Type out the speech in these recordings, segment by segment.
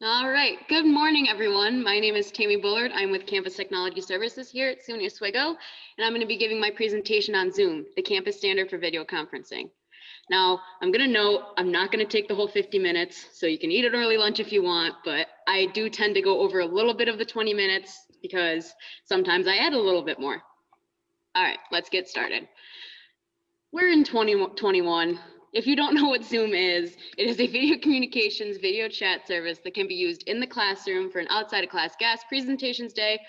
All right. Good morning, everyone. My name is Tammy Bullard. I'm with Campus Technology Services here at SUNY Oswego, and I'm going to be giving my presentation on Zoom, the campus standard for video conferencing. Now, I'm going to note I'm not going to take the whole 50 minutes, so you can eat an early lunch if you want, but I do tend to go over a little bit of the 20 minutes because sometimes I add a little bit more. All right, let's get started. We're in 2021. If you don't know what Zoom is, it is a video communications video chat service that can be used in the classroom for an outside of class guest presentations day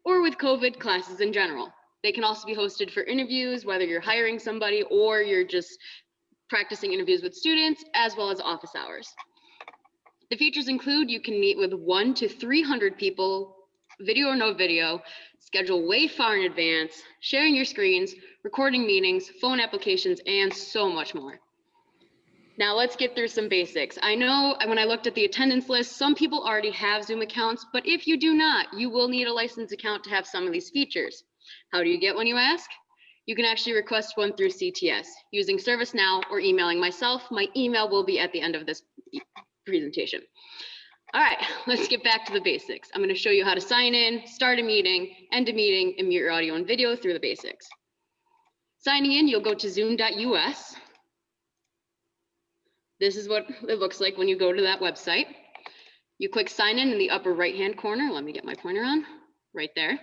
or with COVID classes in general. They can also be hosted for interviews, whether you're hiring somebody or you're just practicing interviews with students, as well as office hours. The features include you can meet with 1 to 300 people, video or no video, schedule way far in advance, sharing your screens, recording meetings, phone applications, and so much more. Now let's get through some basics. I know when I looked at the attendance list, some people already have Zoom accounts, but if you do not, you will need a licensed account to have some of these features. How do you get one, you ask? You can actually request one through CTS using ServiceNow or emailing myself. My email will be at the end of this presentation. All right, let's get back to the basics. I'm going to show you how to sign in, start a meeting, end a meeting, and mute your audio and video through the basics. Signing in, you'll go to zoom.us. This is what it looks like when you go to that website. You click sign in the upper right-hand corner. Let me get my pointer on, right there.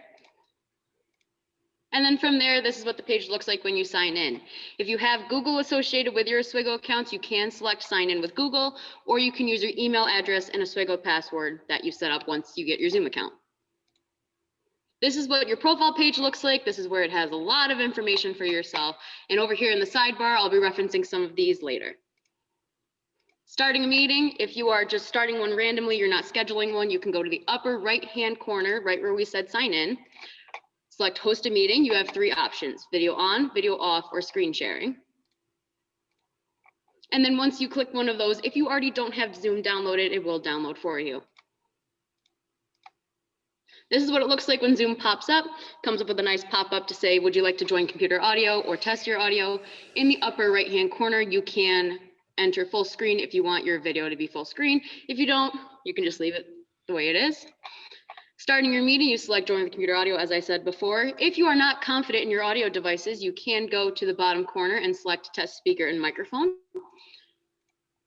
And then from there, this is what the page looks like when you sign in. If you have Google associated with your Oswego accounts, you can select sign in with Google, or you can use your email address and Oswego password that you set up once you get your Zoom account. This is what your profile page looks like. This is where it has a lot of information for yourself. And over here in the sidebar, I'll be referencing some of these later. Starting a meeting, if you are just starting one randomly, you're not scheduling one, you can go to the upper right-hand corner, right where we said sign in. Select host a meeting. You have 3 options: video on, video off, or screen sharing. And then once you click one of those, if you already don't have Zoom downloaded, it will download for you. This is what it looks like when Zoom pops up. Comes up with a nice pop-up to say, would you like to join computer audio or test your audio? In the upper right-hand corner, you can enter full screen if you want your video to be full screen. If you don't, you can just leave it the way it is. Starting your meeting, you select join the computer audio, as I said before. If you are not confident in your audio devices, you can go to the bottom corner and select test speaker and microphone.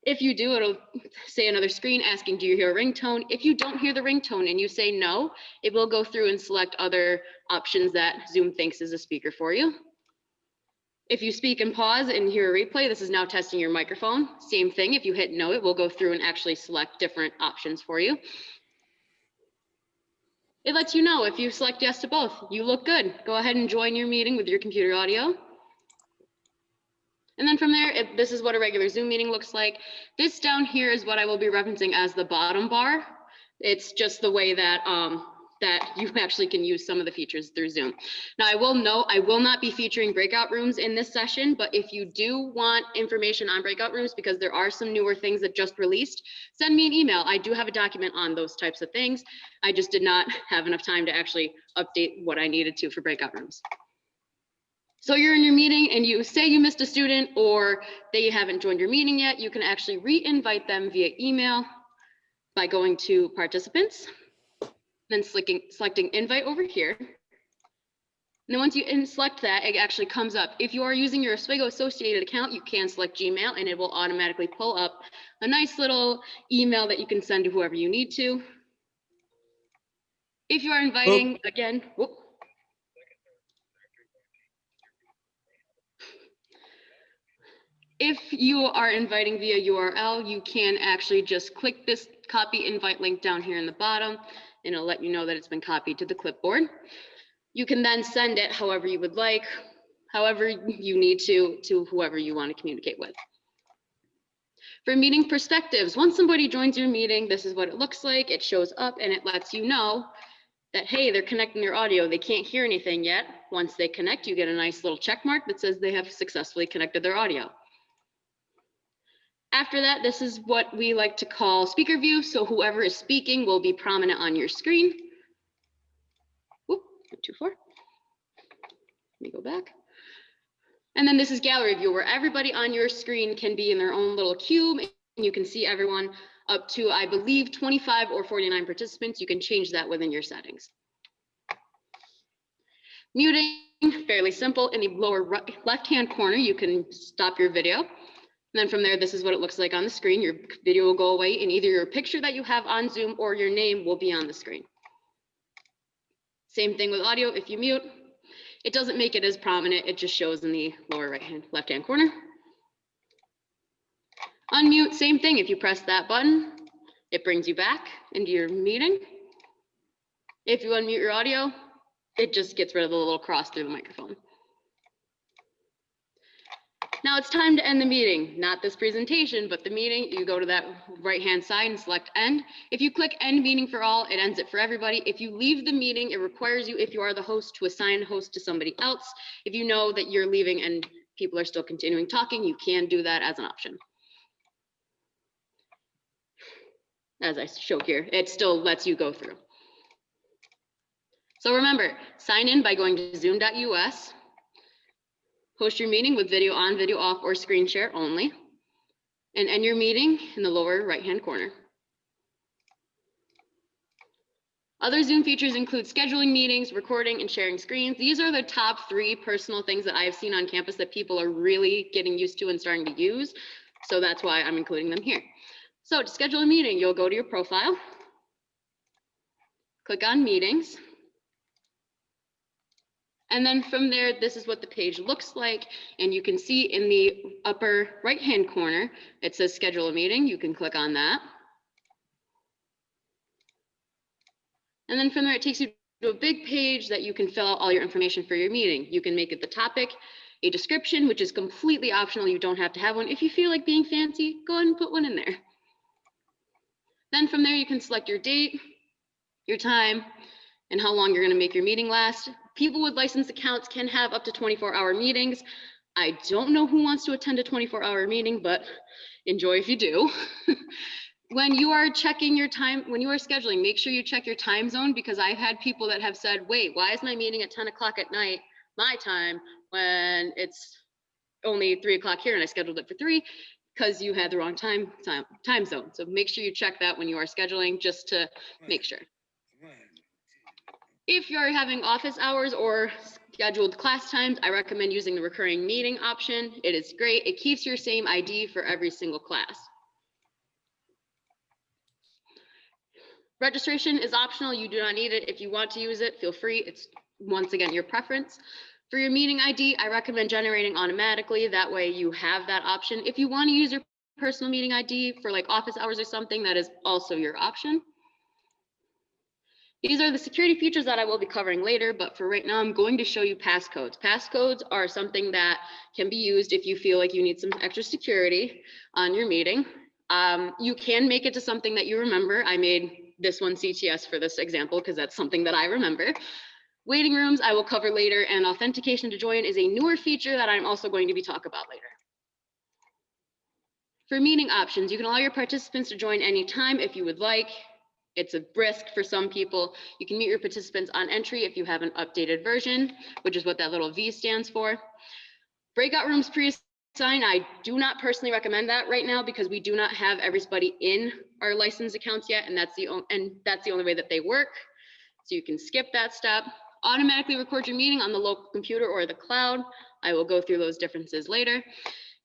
If you do, it'll say another screen asking, do you hear a ringtone? If you don't hear the ringtone and you say no, it will go through and select other options that Zoom thinks is a speaker for you. If you speak and pause and hear a replay, this is now testing your microphone. Same thing, if you hit no, it will go through and actually select different options for you. It lets you know if you select yes to both, you look good. Go ahead and join your meeting with your computer audio. And then from there, this is what a regular Zoom meeting looks like. This down here is what I will be referencing as the bottom bar. It's just the way that that you actually can use some of the features through Zoom. Now, I will note, I will not be featuring breakout rooms in this session, but if you do want information on breakout rooms, because there are some newer things that just released, send me an email. I do have a document on those types of things. I just did not have enough time to actually update what I needed to for breakout rooms. So you're in your meeting and you say you missed a student or they haven't joined your meeting yet, you can actually re-invite them via email by going to participants, then selecting invite over here. And then once you select that, it actually comes up. If you are using your Oswego associated account, you can select Gmail and it will automatically pull up a nice little email that you can send to whoever you need to. If you are inviting, again, whoop. If you are inviting via URL, you can actually just click this copy invite link down here in the bottom, and it'll let you know that it's been copied to the clipboard. You can then send it however you would like, however you need to whoever you want to communicate with. For meeting perspectives, once somebody joins your meeting, this is what it looks like. It shows up and it lets you know that, hey, they're connecting their audio. They can't hear anything yet. Once they connect, you get a nice little check mark that says they have successfully connected their audio. After that, this is what we like to call speaker view. So whoever is speaking will be prominent on your screen. Whoop, went too far. Let me go back. And then this is gallery view, where everybody on your screen can be in their own little cube and you can see everyone. up to, I believe, 25 or 49 participants. You can change that within your settings. Muting, fairly simple. In the lower left-hand corner, you can stop your video. And then from there, this is what it looks like on the screen. Your video will go away and either your picture that you have on Zoom or your name will be on the screen. Same thing with audio. If you mute, it doesn't make it as prominent. It just shows in the lower left-hand corner. Unmute, same thing. If you press that button, it brings you back into your meeting. If you unmute your audio, it just gets rid of the little cross through the microphone. Now it's time to end the meeting, not this presentation, but the meeting. You go to that right-hand side and select end. If you click end meeting for all, it ends it for everybody. If you leave the meeting, it requires you, if you are the host, to assign host to somebody else. If you know that you're leaving and people are still continuing talking, you can do that as an option. As I show here, it still lets you go through. So remember, sign in by going to zoom.us. Host your meeting with video on, video off, or screen share only, and end your meeting in the lower right-hand corner. Other Zoom features include scheduling meetings, recording, and sharing screens. These are the top 3 personal things that I've seen on campus that people are really getting used to and starting to use. So that's why I'm including them here. So to schedule a meeting, you'll go to your profile, click on meetings. And then from there, this is what the page looks like. And you can see in the upper right-hand corner, it says schedule a meeting. You can click on that. And then from there, it takes you to a big page that you can fill out all your information for your meeting. You can make it the topic, a description, which is completely optional. You don't have to have one. If you feel like being fancy, go ahead and put one in there. Then from there, you can select your date, your time, and how long you're going to make your meeting last. People with licensed accounts can have up to 24-hour meetings. I don't know who wants to attend a 24-hour meeting, but enjoy if you do. When you are checking your time, when you are scheduling, make sure you check your time zone, because I've had people that have said, wait, why is my meeting at 10 o'clock at night, my time, when it's only 3 o'clock here and I scheduled it for 3? Because you had the wrong time zone. So make sure you check that when you are scheduling, just to make sure. If you're having office hours or scheduled class times, I recommend using the recurring meeting option. It is great. It keeps your same ID for every single class. Registration is optional. You do not need it. If you want to use it, feel free. It's, once again, your preference. For your meeting ID, I recommend generating automatically. That way you have that option. If you want to use your personal meeting ID for like office hours or something, that is also your option. These are the security features that I will be covering later, but for right now, I'm going to show you passcodes. Passcodes are something that can be used if you feel like you need some extra security on your meeting. You can make it to something that you remember. I made this one CTS for this example because that's something that I remember. Waiting rooms I will cover later, and authentication to join is a newer feature that I'm also going to be talking about later. For meeting options, you can allow your participants to join anytime if you would like. It's a risk for some people. You can mute your participants on entry if you have an updated version, which is what that little V stands for. Breakout rooms pre-assigned, I do not personally recommend that right now because we do not have everybody in our license accounts yet, and that's the only way that they work. So you can skip that step. Automatically record your meeting on the local computer or the cloud. I will go through those differences later.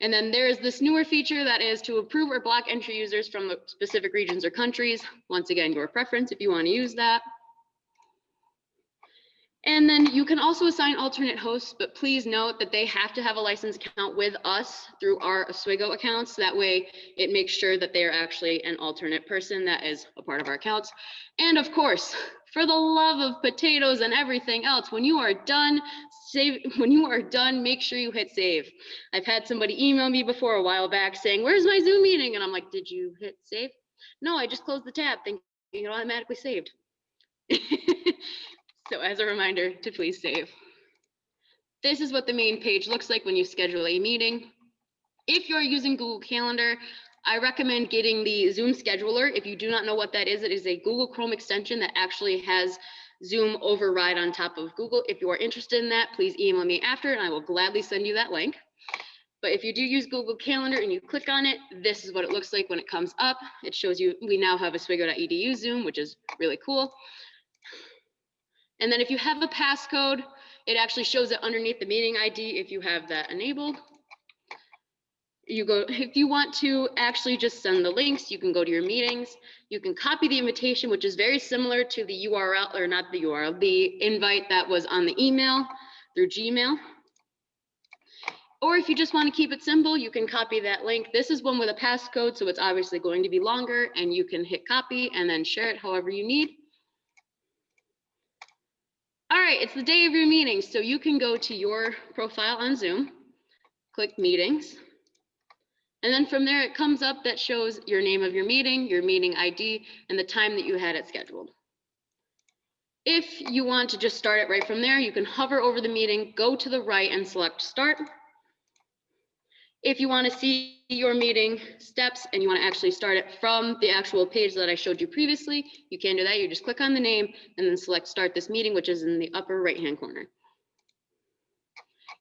And then there is this newer feature that is to approve or block entry users from the specific regions or countries. Once again, your preference if you want to use that. And then you can also assign alternate hosts, but please note that they have to have a license account with us through our Oswego accounts. That way it makes sure that they are actually an alternate person that is a part of our accounts. And of course, for the love of potatoes and everything else, when you are done, make sure you hit save. I've had somebody email me before a while back saying, where's my Zoom meeting? And I'm like, did you hit save? No, I just closed the tab thinking it automatically saved. So as a reminder to please save. This is what the main page looks like when you schedule a meeting. If you're using Google Calendar, I recommend getting the Zoom scheduler. If you do not know what that is, it is a Google Chrome extension that actually has Zoom override on top of Google. If you are interested in that, please email me after and I will gladly send you that link. But if you do use Google Calendar and you click on it, this is what it looks like when it comes up. It shows you we now have oswego.edu Zoom, which is really cool. And then if you have a passcode, it actually shows it underneath the meeting ID if you have that enabled. If you want to actually just send the links, you can go to your meetings. You can copy the invitation, which is very similar to the URL, or not the URL, the invite that was on the email through Gmail. Or if you just want to keep it simple, you can copy that link. This is one with a passcode, so it's obviously going to be longer, and you can hit copy and then share it however you need. All right, it's the day of your meeting, so you can go to your profile on Zoom, click meetings, and then from there it comes up that shows your name of your meeting ID, and the time that you had it scheduled. If you want to just start it right from there, you can hover over the meeting, go to the right and select start. If you want to see your meeting steps and you want to actually start it from the actual page that I showed you previously, you can do that. You just click on the name and then select start this meeting, which is in the upper right-hand corner.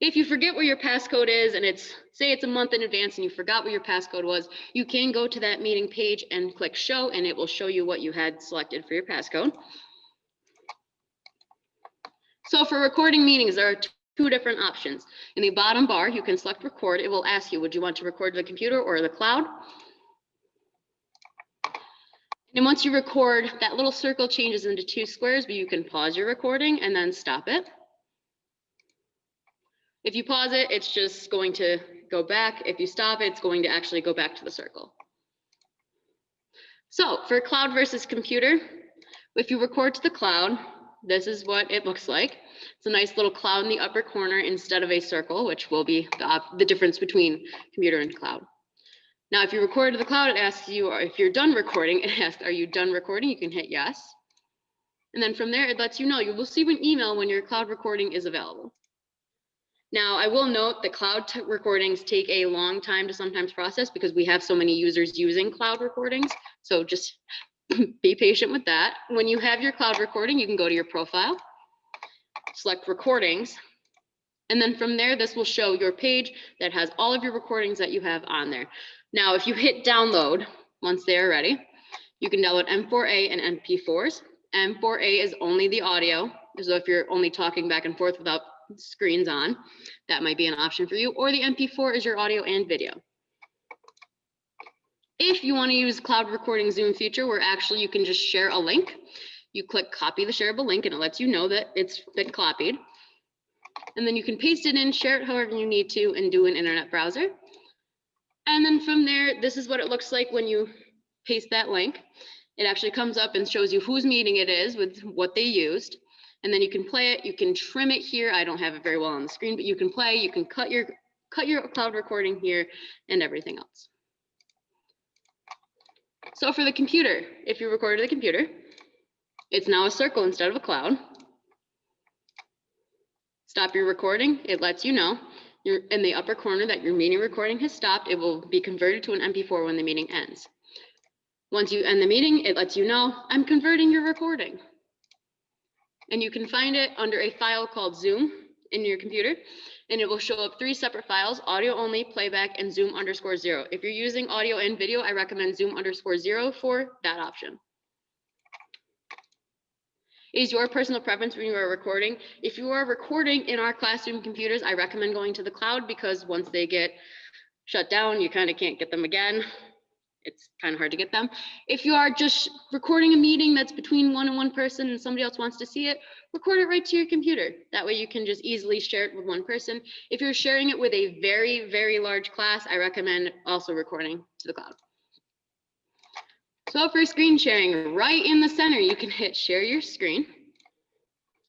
If you forget where your passcode is and say it's a month in advance and you forgot what your passcode was, you can go to that meeting page and click show, and it will show you what you had selected for your passcode. So for recording meetings, there are two different options. In the bottom bar, you can select record. It will ask you, would you want to record the computer or the cloud? And once you record, that little circle changes into 2 squares, but you can pause your recording and then stop it. If you pause it, it's just going to go back. If you stop it, it's going to actually go back to the circle. So for cloud versus computer, if you record to the cloud, this is what it looks like. It's a nice little cloud in the upper corner instead of a circle, which will be the difference between computer and cloud. Now, if you record to the cloud, it asks you, or if you're done recording, it asks, are you done recording? You can hit yes. And then from there, it lets you know. You will see an email when your cloud recording is available. Now, I will note that cloud recordings take a long time to sometimes process because we have so many users using cloud recordings. So just be patient with that. When you have your cloud recording, you can go to your profile, select recordings, and then from there, this will show your page that has all of your recordings that you have on there. Now, if you hit download, once they are ready, you can download M4A and MP4s. M4A is only the audio, so if you're only talking back and forth without screens on, that might be an option for you, or the MP4 is your audio and video. If you want to use cloud recording Zoom feature, where actually you can just share a link, you click copy the shareable link and it lets you know that it's been copied. And then you can paste it in, share it however you need to, and do an internet browser. And then from there, this is what it looks like when you paste that link. It actually comes up and shows you whose meeting it is with what they used. And then you can play it, you can trim it here. I don't have it very well on the screen, but you can play, you can cut your cloud recording here and everything else. So for the computer, if you record to the computer, it's now a circle instead of a cloud. Stop your recording, it lets you know you're in the upper corner that your meeting recording has stopped. It will be converted to an MP4 when the meeting ends. Once you end the meeting, it lets you know, I'm converting your recording. And you can find it under a file called Zoom in your computer, and it will show up 3 separate files: audio only, playback, and Zoom_0. If you're using audio and video, I recommend Zoom_0 for that option. It is your personal preference when you are recording. If you are recording in our classroom computers, I recommend going to the cloud, because once they get shut down, you kind of can't get them again. It's kind of hard to get them. If you are just recording a meeting that's between one person and somebody else wants to see it, record it right to your computer. That way you can just easily share it with one person. If you're sharing it with a very, very large class, I recommend also recording to the cloud. So for screen sharing, right in the center, you can hit share your screen.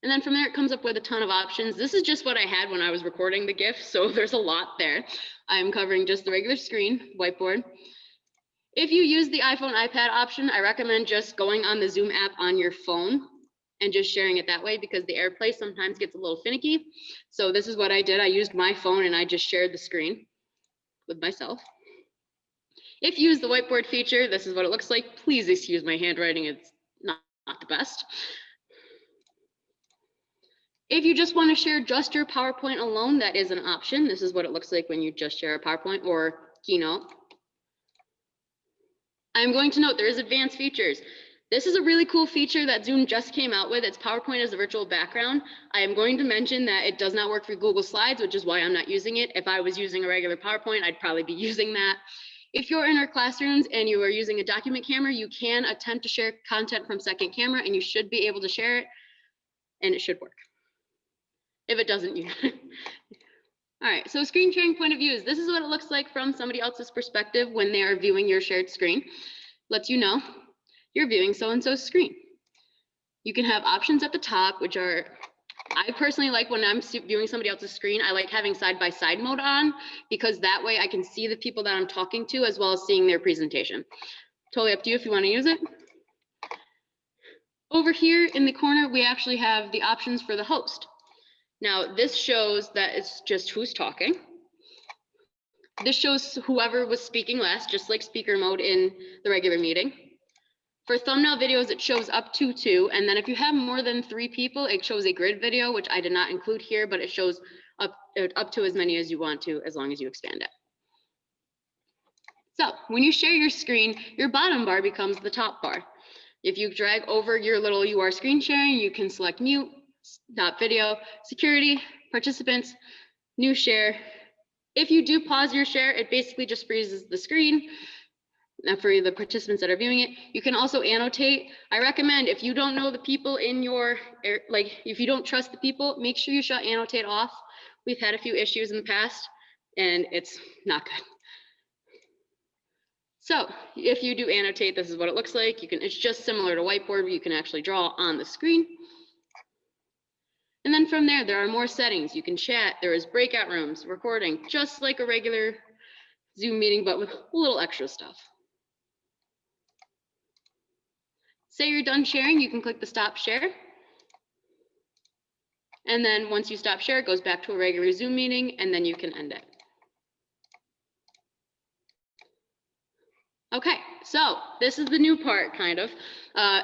And then from there, it comes up with a ton of options. This is just what I had when I was recording the GIF, so there's a lot there. I'm covering just the regular screen, whiteboard. If you use the iPhone, iPad option, I recommend just going on the Zoom app on your phone and just sharing it that way, because the AirPlay sometimes gets a little finicky. So this is what I did. I used my phone and I just shared the screen with myself. If you use the whiteboard feature, this is what it looks like. Please excuse my handwriting, it's not the best. If you just want to share just your PowerPoint alone, that is an option. This is what it looks like when you just share a PowerPoint or Keynote. I'm going to note there is advanced features. This is a really cool feature that Zoom just came out with. It's PowerPoint as a virtual background. I am going to mention that it does not work for Google Slides, which is why I'm not using it. If I was using a regular PowerPoint, I'd probably be using that. If you're in our classrooms and you are using a document camera, you can attempt to share content from second camera and you should be able to share it and it should work. If it doesn't, you. All right, so screen sharing point of views. This is what it looks like from somebody else's perspective when they are viewing your shared screen. Lets you know you're viewing so-and-so's screen. You can have options at the top, which are, I personally like when I'm viewing somebody else's screen, I like having side-by-side mode on because that way I can see the people that I'm talking to as well as seeing their presentation. Totally up to you if you want to use it. Over here in the corner, we actually have the options for the host. Now, this shows that it's just who's talking. This shows whoever was speaking last, just like speaker mode in the regular meeting. For thumbnail videos, it shows up to 2. And then if you have more than 3 people, it shows a grid video, which I did not include here, but it shows up to as many as you want to, as long as you expand it. So when you share your screen, your bottom bar becomes the top bar. If you drag over your little "you are screen sharing," you can select mute, stop video, security, participants, new share. If you do pause your share, it basically just freezes the screen for the participants that are viewing it. You can also annotate. I recommend if you don't know the people in your, if you don't trust the people, make sure you shut annotate off. We've had a few issues in the past and it's not good. So if you do annotate, this is what it looks like. You can, it's just similar to whiteboard where you can actually draw on the screen. And then from there are more settings. You can chat, there is breakout rooms, recording, just like a regular Zoom meeting, but with a little extra stuff. Say you're done sharing, you can click the stop share. And then once you stop share, it goes back to a regular Zoom meeting and then you can end it. Okay, so this is the new part, kind of.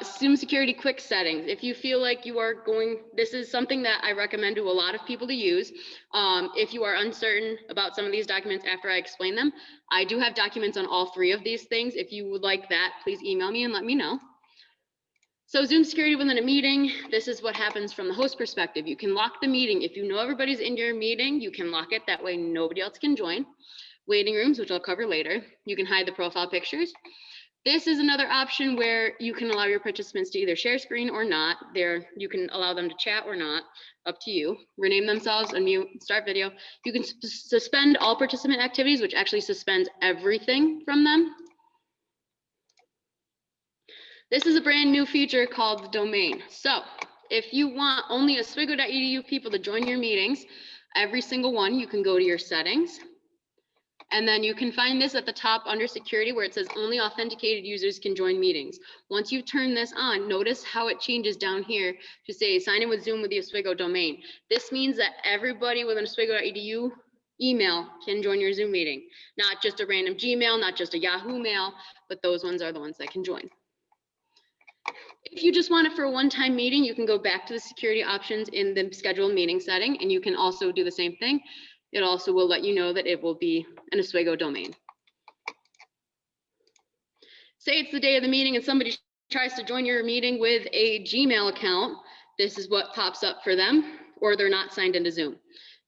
Zoom security quick settings. If you feel like you are going, this is something that I recommend to a lot of people to use. If you are uncertain about some of these documents after I explain them, I do have documents on all 3 of these things. If you would like that, please email me and let me know. So Zoom security within a meeting, this is what happens from the host perspective. You can lock the meeting. If you know everybody's in your meeting, you can lock it. That way nobody else can join. Waiting rooms, which I'll cover later. You can hide the profile pictures. This is another option where you can allow your participants to either share screen or not. You can allow them to chat or not, up to you. Rename themselves, unmute, start video. You can suspend all participant activities, which actually suspends everything from them. This is a brand new feature called the domain. So if you want only oswego.edu people to join your meetings, every single one, you can go to your settings. And then you can find this at the top under security where it says only authenticated users can join meetings. Once you turn this on, notice how it changes down here to say sign in with Zoom with the Oswego domain. This means that everybody with an oswego.edu email can join your Zoom meeting. Not just a random Gmail, not just a Yahoo mail, but those ones are the ones that can join. If you just want it for a one-time meeting, you can go back to the security options in the scheduled meeting setting, and you can also do the same thing. It also will let you know that it will be an Oswego domain. Say it's the day of the meeting and somebody tries to join your meeting with a Gmail account. This is what pops up for them, or they're not signed into Zoom.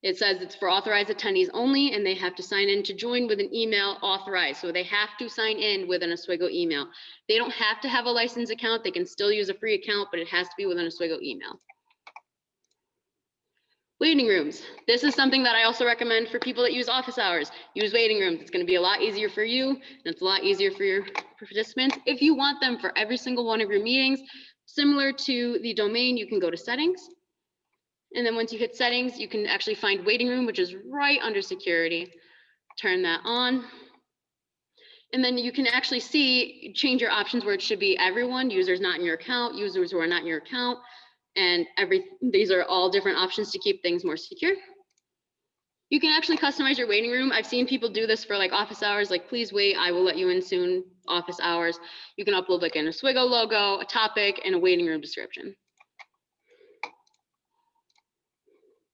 It says it's for authorized attendees only, and they have to sign in to join with an email authorized. So they have to sign in with an Oswego email. They don't have to have a licensed account. They can still use a free account, but it has to be with an Oswego email. Waiting rooms. This is something that I also recommend for people that use office hours. Use waiting rooms. It's going to be a lot easier for you, and it's a lot easier for your participants. If you want them for every single one of your meetings, similar to the domain, you can go to settings. And then once you hit settings, you can actually find waiting room, which is right under security. Turn that on. And then you can actually change your options where it should be everyone, users not in your account, users who are not in your account. And these are all different options to keep things more secure. You can actually customize your waiting room. I've seen people do this for like office hours, like please wait, I will let you in soon, office hours. You can upload like an Oswego logo, a topic, and a waiting room description.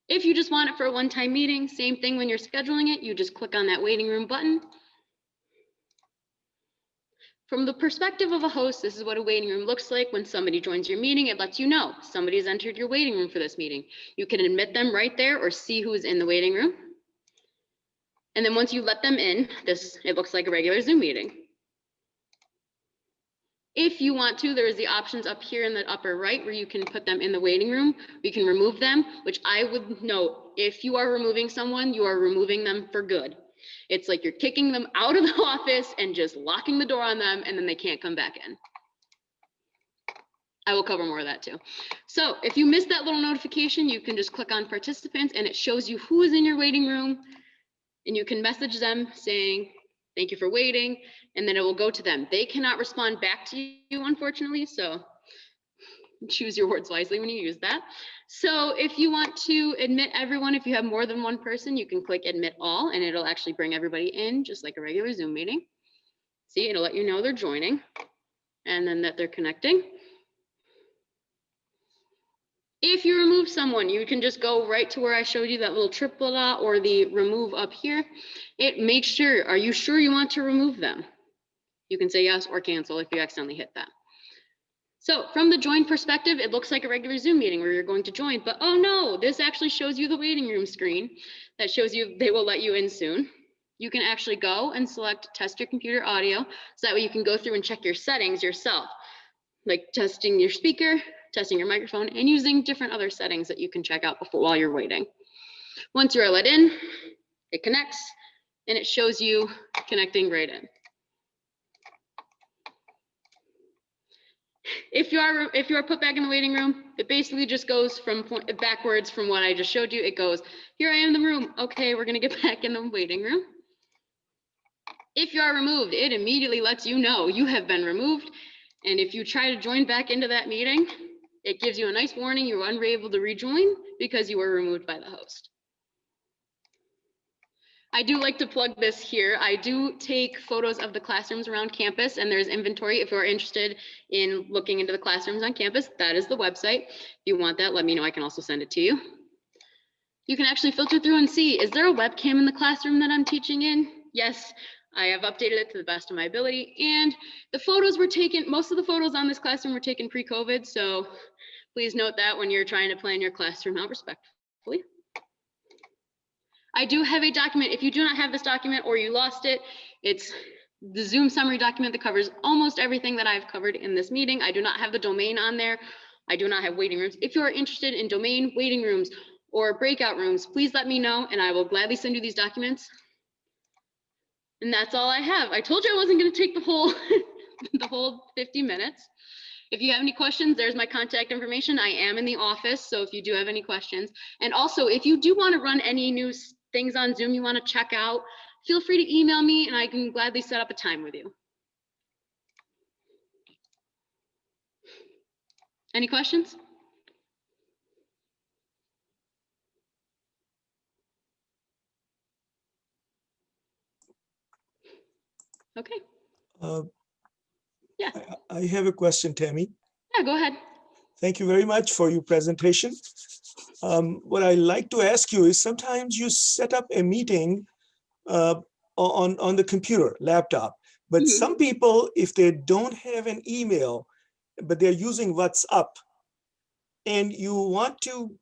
If you just want it for a one-time meeting, same thing when you're scheduling it, you just click on that waiting room button. From the perspective of a host, this is what a waiting room looks like. When somebody joins your meeting, it lets you know somebody's entered your waiting room for this meeting. You can admit them right there or see who's in the waiting room. And then once you let them in, it looks like a regular Zoom meeting. If you want to, there's the options up here in the upper right where you can put them in the waiting room. You can remove them, which I would note, if you are removing someone, you are removing them for good. It's like you're kicking them out of the office and just locking the door on them, and then they can't come back in. I will cover more of that too. So if you missed that little notification, you can just click on participants and it shows you who is in your waiting room, and you can message them saying, thank you for waiting, and then it will go to them. They cannot respond back to you, unfortunately, so choose your words wisely when you use that. So if you want to admit everyone, if you have more than one person, you can click admit all, and it'll actually bring everybody in just like a regular Zoom meeting. See, it'll let you know they're joining and then that they're connecting. If you remove someone, you can just go right to where I showed you that little triple dot or the remove up here. It makes sure, are you sure you want to remove them? You can say yes or cancel if you accidentally hit that. So from the join perspective, it looks like a regular Zoom meeting where you're going to join, but oh no, this actually shows you the waiting room screen that shows you they will let you in soon. You can actually go and select test your computer audio, so that way you can go through and check your settings yourself, like testing your speaker, testing your microphone, and using different other settings that you can check out while you're waiting. Once you're let in, it connects and it shows you connecting right in. If you are put back in the waiting room, it basically just goes backwards from what I just showed you. It goes, here I am in the room. Okay, we're gonna get back in the waiting room. If you are removed, it immediately lets you know you have been removed. And if you try to join back into that meeting, it gives you a nice warning you were unable to rejoin because you were removed by the host. I do like to plug this here. I do take photos of the classrooms around campus, and there's inventory. If you're interested in looking into the classrooms on campus, that is the website. If you want that, let me know. I can also send it to you. You can actually filter through and see, is there a webcam in the classroom that I'm teaching in? Yes, I have updated it to the best of my ability. And the photos were taken, most of the photos on this classroom were taken pre-COVID. So please note that when you're trying to plan your classroom out respectfully. I do have a document. If you do not have this document or you lost it, it's the Zoom summary document that covers almost everything that I've covered in this meeting. I do not have the domain on there. I do not have waiting rooms. If you are interested in domain, waiting rooms, or breakout rooms, please let me know and I will gladly send you these documents. And that's all I have. I told you I wasn't going to take the whole the whole 50 minutes. If you have any questions, there's my contact information. I am in the office, so if you do have any questions. And also, if you do want to run any new things on Zoom you want to check out, feel free to email me and I can gladly set up a time with you. Any questions? Okay. Yeah. I have a question, Tammy. Yeah, go ahead. Thank you very much for your presentation. What I like to ask you is sometimes you set up a meeting on the computer, laptop, but some people, if they don't have an email, but they're using WhatsApp, and you want to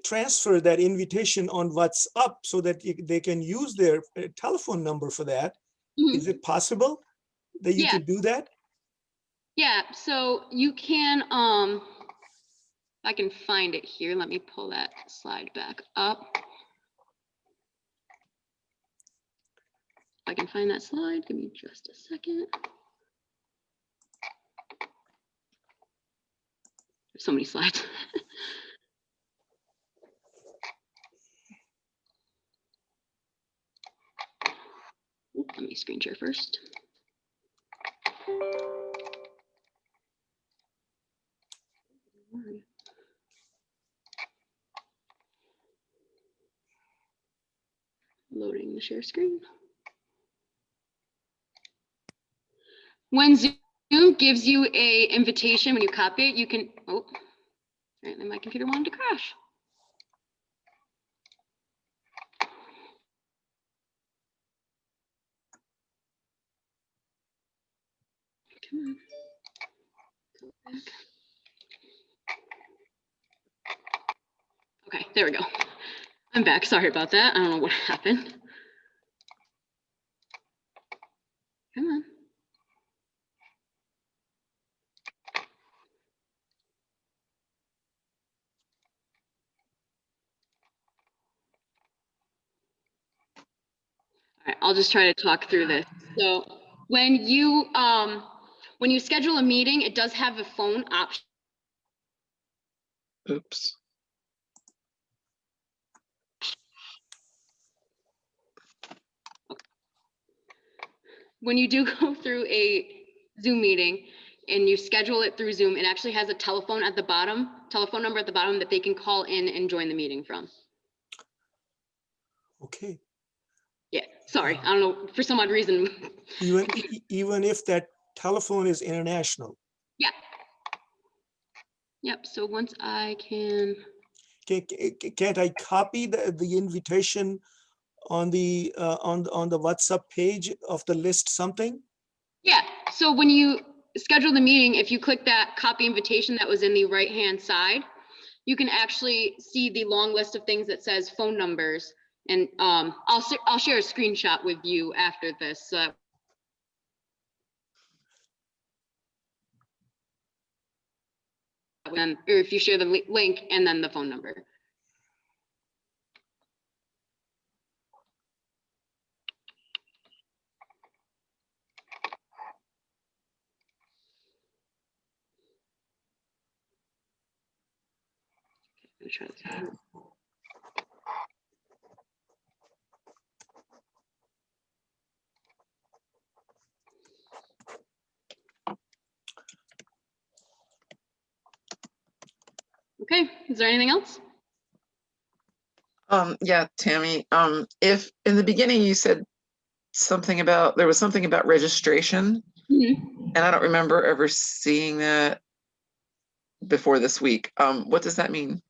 transfer that invitation on WhatsApp so that they can use their telephone number for that. Is it possible that you could do that? Yeah, so you can, I can find it here. Let me pull that slide back up. If I can find that slide, give me just a second. There's so many slides. Let me screen share first. Loading the share screen. When Zoom gives you a invitation, when you copy it, you can, oh, apparently my computer wanted to crash. Come on. Go back. Okay, there we go. I'm back. Sorry about that. I don't know what happened. Come on. All right, I'll just try to talk through this. So when you schedule a meeting, it does have a phone option. Oops. When you do go through a Zoom meeting and you schedule it through Zoom, it actually has a telephone number at the bottom that they can call in and join the meeting from. Okay. Yeah, sorry, I don't know, for some odd reason. Even if that telephone is international. Yeah. Yep, so once I can. Can't I copy the invitation on the WhatsApp page of the list something? Yeah, so when you schedule the meeting, if you click that copy invitation that was in the right-hand side, you can actually see the long list of things that says phone numbers. And I'll share a screenshot with you after this. Or if you share the link and then the phone number. I'm gonna try this. Okay, is there anything else? Yeah, Tammy, if in the beginning you said there was something about registration, and I don't remember ever seeing that before this week. What does that mean?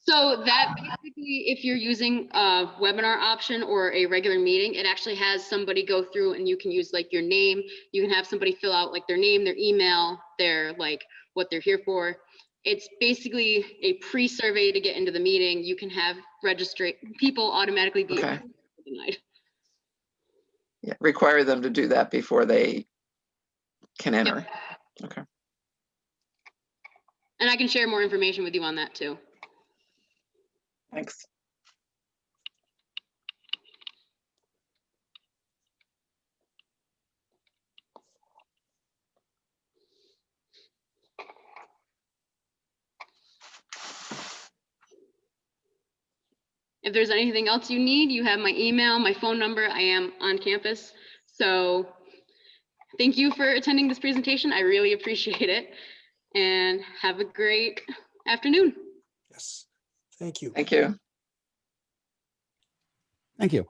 So that basically, if you're using a webinar option or a regular meeting, it actually has somebody go through and you can use like your name. You can have somebody fill out like their name, their email, their like what they're here for. It's basically a pre-survey to get into the meeting. You can have people automatically be Okay. denied. Yeah, require them to do that before they can enter. Okay. And I can share more information with you on that too. Thanks. If there's anything else you need, you have my email, my phone number. I am on campus. So thank you for attending this presentation. I really appreciate it. And have a great afternoon. Yes. Thank you. Thank you. Thank you.